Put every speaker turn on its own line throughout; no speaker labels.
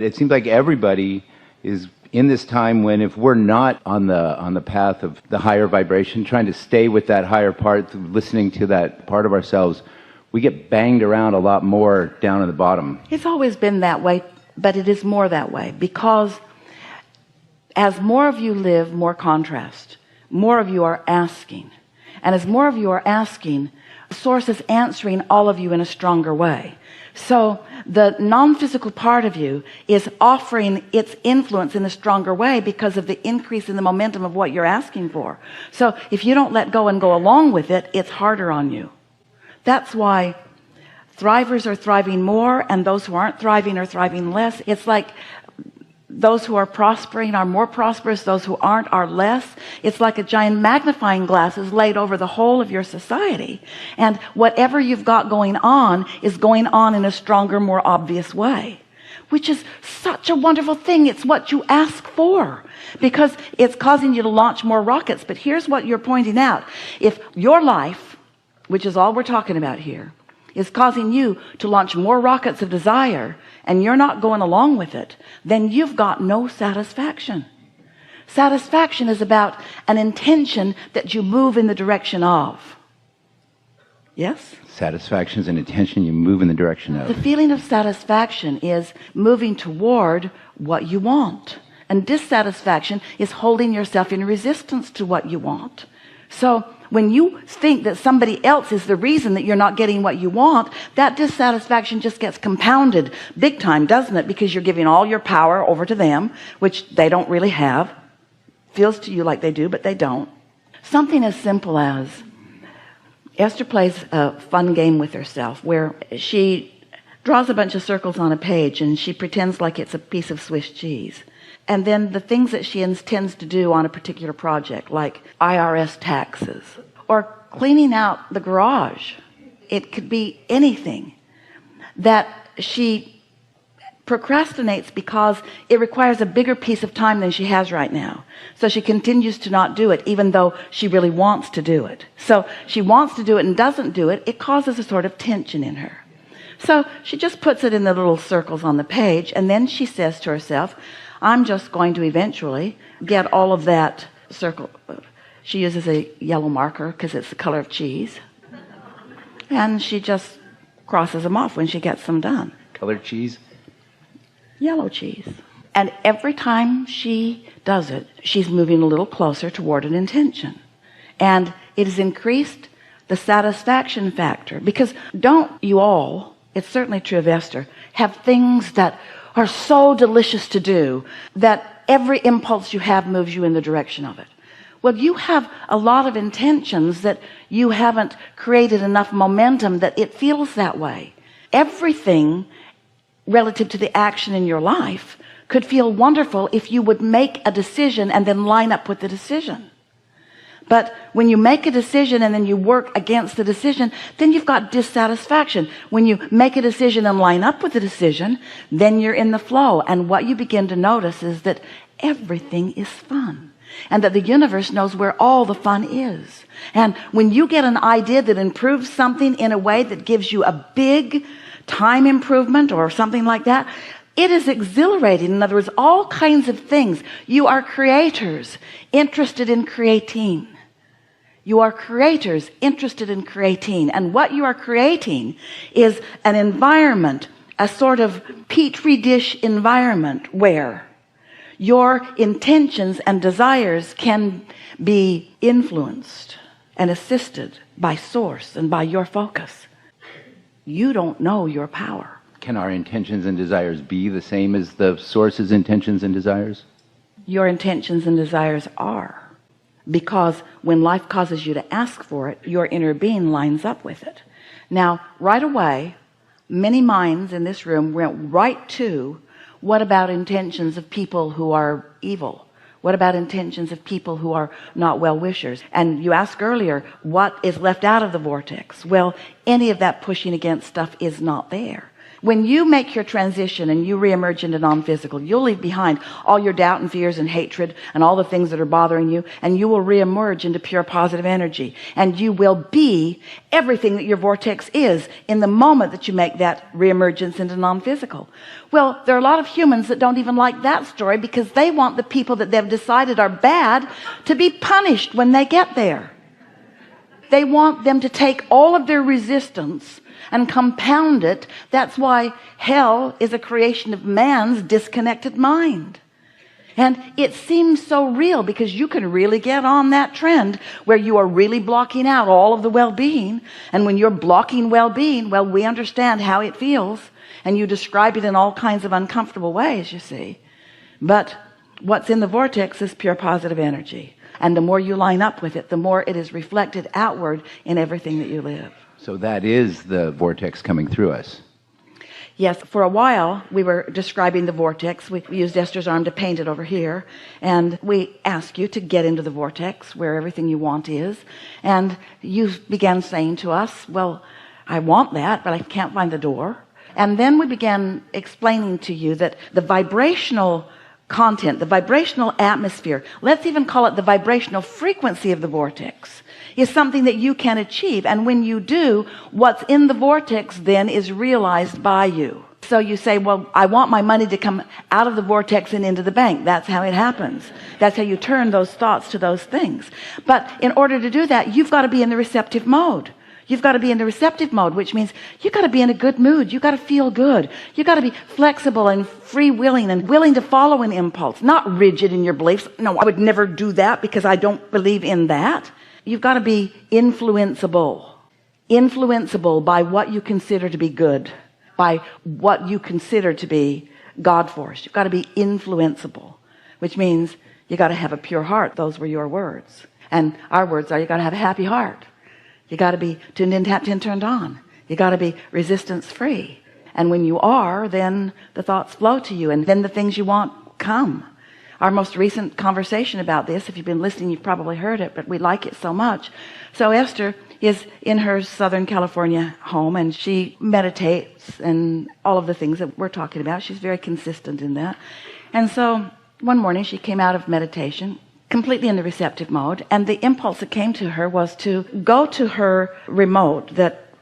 It seems like everybody is in this time when, if we're not on the path of the higher vibration, trying to stay with that higher part, listening to that part of ourselves, we get banged around a lot more down at the bottom.
It's always been that way, but it is more that way because as more of you live more contrast, more of you are asking, and as more of you are asking, Source is answering all of you in a stronger way. So the non-physical part of you is offering its influence in a stronger way because of the increase in the momentum of what you're asking for. So if you don't let go and go along with it, it's harder on you. That's why thrivers are thriving more and those who aren't thriving are thriving less. It's like those who are prospering are more prosperous, those who aren't are less. It's like a giant magnifying glass is laid over the whole of your society, and whatever you've got going on is going on in a stronger, more obvious way, which is such a wonderful thing. It's what you ask for because it's causing you to launch more rockets. But here's what you're pointing out: if your life, which is all we're talking about here, is causing you to launch more rockets of desire and you're not going along with it, then you've got no satisfaction. Satisfaction is about an intention that you move in the direction of. Yes?
Satisfaction is an intention you move in the direction of.
The feeling of satisfaction is moving toward what you want, and dissatisfaction is holding yourself in resistance to what you want. So when you think that somebody else is the reason that you're not getting what you want, that dissatisfaction just gets compounded big time, doesn't it? Because you're giving all your power over to them, which they don't really have. Feels to you like they do, but they don't. Something as simple as Esther plays a fun game with herself where she draws a bunch of circles on a page and she pretends like it's a piece of Swiss cheese. And then the things that she intends to do on a particular project, like IRS taxes or cleaning out the garage. It could be anything that she procrastinates because it requires a bigger piece of time than she has right now. So she continues to not do it, even though she really wants to do it. So she wants to do it and doesn't do it. It causes a sort of tension in her. So she just puts it in the little circles on the page, and then she says to herself, I'm just going to eventually get all of that circle. She uses a yellow marker because it's the color of cheese. And she just crosses them off when she gets them done.
Colored cheese?
Yellow cheese. And every time she does it, she's moving a little closer toward an intention. And it has increased the satisfaction factor. Because don't you all, it's certainly true of Esther, have things that are so delicious to do that every impulse you have moves you in the direction of it? Well, you have a lot of intentions that you haven't created enough momentum that it feels that way. Everything relative to the action in your life could feel wonderful if you would make a decision and then line up with the decision. But when you make a decision and then you work against the decision, then you've got dissatisfaction. When you make a decision and line up with the decision, then you're in the flow. And what you begin to notice is that everything is fun, and that the universe knows where all the fun is. And when you get an idea that improves something in a way that gives you a big time improvement or something like that, it is exhilarating. In other words, all kinds of things. You are creators interested in creating. You are creators interested in creating. And what you are creating is an environment, a sort of petri dish environment where your intentions and desires can be influenced and assisted by Source and by your focus. You don't know your power.
Can our intentions and desires be the same as the Source's intentions and desires?
Your intentions and desires are. Because when life causes you to ask for it, your inner being lines up with it. Now, right away, many minds in this room went right to, what about intentions of people who are evil? What about intentions of people who are not well-wishers? And you asked earlier, what is left out of the vortex? Well, any of that pushing against stuff is not there. When you make your transition and you reemerge into non-physical, you'll leave behind all your doubt and fears and hatred and all the things that are bothering you, and you will reemerge into pure positive energy, and you will be everything that your vortex is in the moment that you make that reemergence into non-physical. Well, there are a lot of humans that don't even like that story, because they want the people that they've decided are bad to be punished when they get there. They want them to take all of their resistance and compound it. That's why hell is a creation of man's disconnected mind. And it seems so real, because you can really get on that trend where you are really blocking out all of the well-being. And when you're blocking well-being, well, we understand how it feels, and you describe it in all kinds of uncomfortable ways, you see. But what's in the vortex is pure positive energy. And the more you line up with it, the more it is reflected outward in everything that you live.
So that is the vortex coming through us.
Yes, for a while we were describing the vortex. We used Esther's arm to paint it over here, and we ask you to get into the vortex where everything you want is. And you began saying to us, well, I want that, but I can't find the door. And then we began explaining to you that the vibrational content, the vibrational atmosphere, let's even call it the vibrational frequency of the vortex, is something that you can achieve. And when you do, what's in the vortex then is realized by you. So you say, well, I want my money to come out of the vortex and into the bank. That's how it happens. That's how you turn those thoughts to those things. But in order to do that, you've got to be in the receptive mode. You've got to be in the receptive mode, which means you've got to be in a good mood. You've got to feel good. You've got to be flexible and free-willing and willing to follow an impulse, not rigid in your beliefs. No, I would never do that because I don't believe in that. You've got to be influenceable by what you consider to be good, by what you consider to be God force. You've got to be influenceable, which means you got to have a pure heart. Those were your words. And our words are, you got to have a happy heart. You got to be tuned in, tapped in, turned on. You got to be resistance free. And when you are, then the thoughts flow to you, and then the things you want come. Our most recent conversation about this, if you've been listening, you've probably heard it, but we like it so much. So Esther is in her Southern California home, and she meditates and all of the things that we're talking about. She's very consistent in that. And so one morning she came out of meditation completely in the receptive mode, and the impulse that came to her was to go to her remote that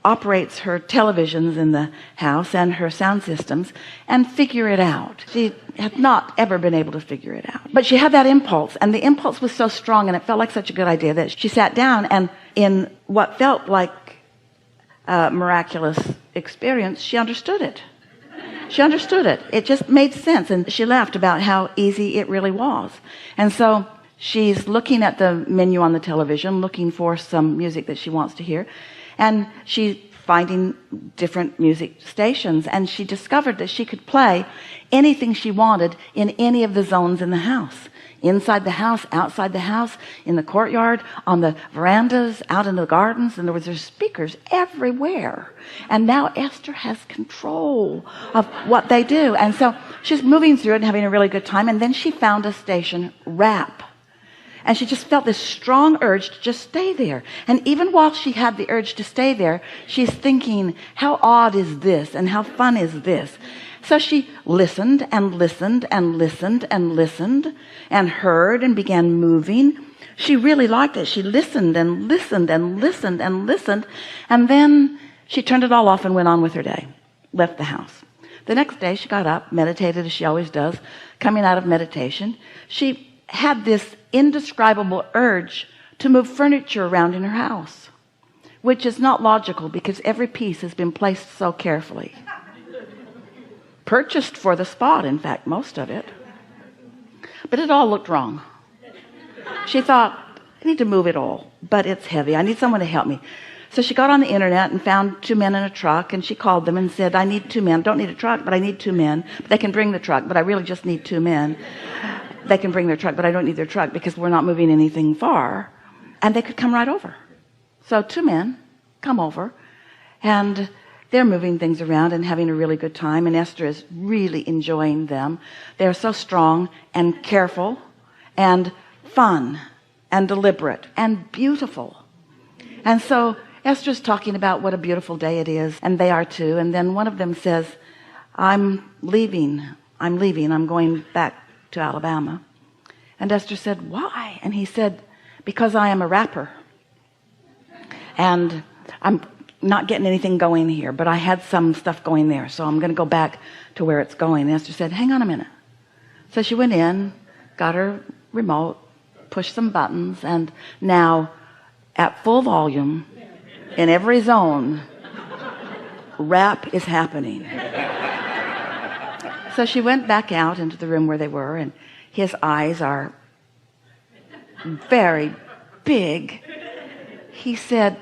operates her televisions in the house and her sound systems and figure it out. She had not ever been able to figure it out, but she had that impulse, and the impulse was so strong and it felt like such a good idea that she sat down, and in what felt like a miraculous experience, she understood it. She understood it. It just made sense. And she laughed about how easy it really was. And so she's looking at the menu on the television, looking for some music that she wants to hear. And she's finding different music stations. And she discovered that she could play anything she wanted in any of the zones in the house. Inside the house, outside the house, in the courtyard, on the verandas, out in the gardens. In other words, there's speakers everywhere. And now Esther has control of what they do. And so she's moving through it and having a really good time. And then she found a station, rap. And she just felt this strong urge to just stay there. And even while she had the urge to stay there, she's thinking, how odd is this? And how fun is this? So she listened and listened and listened and listened and heard and began moving. She really liked it. She listened and listened and listened and listened. And then she turned it all off and went on with her day, left the house. The next day she got up, meditated as she always does. Coming out of meditation, she had this indescribable urge to move furniture around in her house, which is not logical because every piece has been placed so carefully. Purchased for the spot, in fact, most of it. But it all looked wrong. She thought, I need to move it all, but it's heavy. I need someone to help me. So she got on the internet and found 2 men in a truck, and she called them and said, I need 2 men. Don't need a truck, but I need 2 men. But they can bring the truck, but I really just need 2 men. They can bring their truck, but I don't need their truck because we're not moving anything far. And they could come right over. So 2 men come over, and they're moving things around and having a really good time, and Esther is really enjoying them. They're so strong and careful and fun and deliberate and beautiful. And so Esther's talking about what a beautiful day it is, and they are too. And then one of them says, I'm leaving, I'm going back to Alabama. And Esther said, why? And he said, because I am a rapper and I'm not getting anything going here, but I had some stuff going there, so I'm going to go back to where it's going. And Esther said, hang on a minute. So she went in, got her remote, pushed some buttons, and now at full volume in every zone, rap is happening. So she went back out into the room where they were, and his eyes are very big. He said,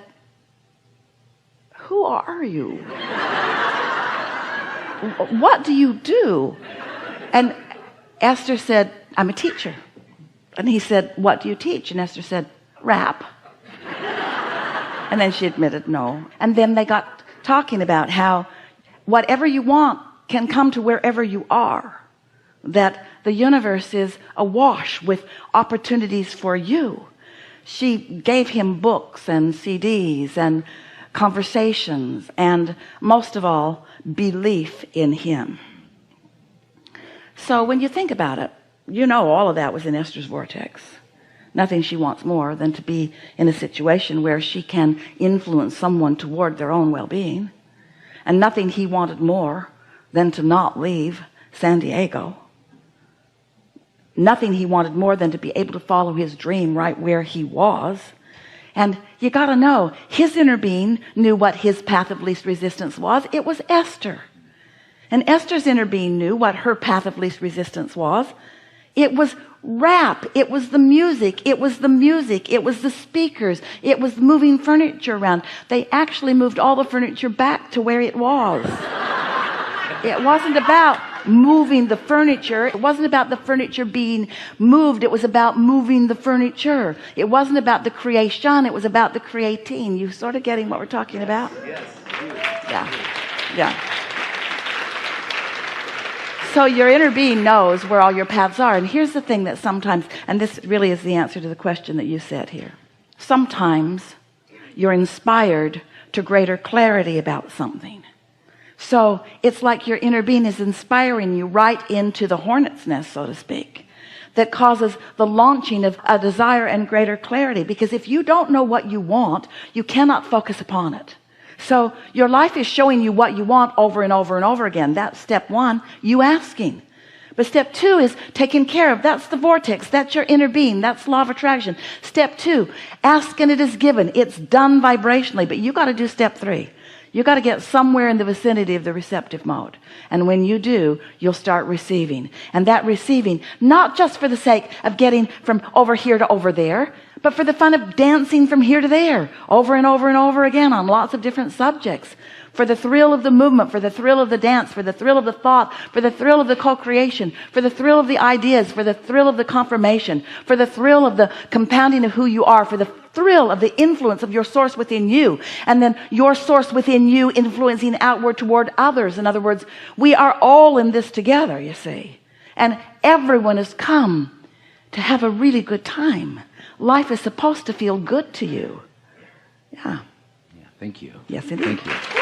who are you? What do you do? And Esther said, I'm a teacher. And he said, what do you teach? And Esther said, rap. And then she admitted no. And then they got talking about how whatever you want can come to wherever you are, that the universe is awash with opportunities for you. She gave him books and CDs and conversations, and most of all, belief in him. So when you think about it, you know all of that was in Esther's vortex. Nothing she wants more than to be in a situation where she can influence someone toward their own well-being, and nothing he wanted more than to not leave San Diego. Nothing he wanted more than to be able to follow his dream right where he was. And you got to know, his inner being knew what his path of least resistance was. It was Esther. And Esther's inner being knew what her path of least resistance was. It was rap. It was the music. It was the music. It was the speakers. It was moving furniture around. They actually moved all the furniture back to where it was. It wasn't about moving the furniture. It wasn't about the furniture being moved. It was about moving the furniture. It wasn't about the creation. It was about the creating. You sort of getting what we're talking about?
Yes.
Yeah. So your inner being knows where all your paths are. And here's the thing that sometimes, and this really is the answer to the question that you said here. Sometimes you're inspired to greater clarity about something. So it's like your inner being is inspiring you right into the hornet's nest, so to speak, that causes the launching of a desire and greater clarity. Because if you don't know what you want, you cannot focus upon it. So your life is showing you what you want over and over and over again. That's step one, you asking. But step two is taken care of. That's the vortex. That's your inner being. That's law of attraction. Step two, ask and it is given. It's done vibrationally, but you got to do step three. You got to get somewhere in the vicinity of the receptive mode. And when you do, you'll start receiving. And that receiving, not just for the sake of getting from over here to over there, but for the fun of dancing from here to there, over and over and over again on lots of different subjects. For the thrill of the movement, for the thrill of the dance, for the thrill of the thought, for the thrill of the co-creation, for the thrill of the ideas, for the thrill of the confirmation, for the thrill of the compounding of who you are, for the thrill of the influence of your source within you, and then your source within you influencing outward toward others. In other words, we are all in this together, you see. And everyone has come to have a really good time. Life is supposed to feel good to you. Yeah.
Thank you.
Yes, it is.
Thank you.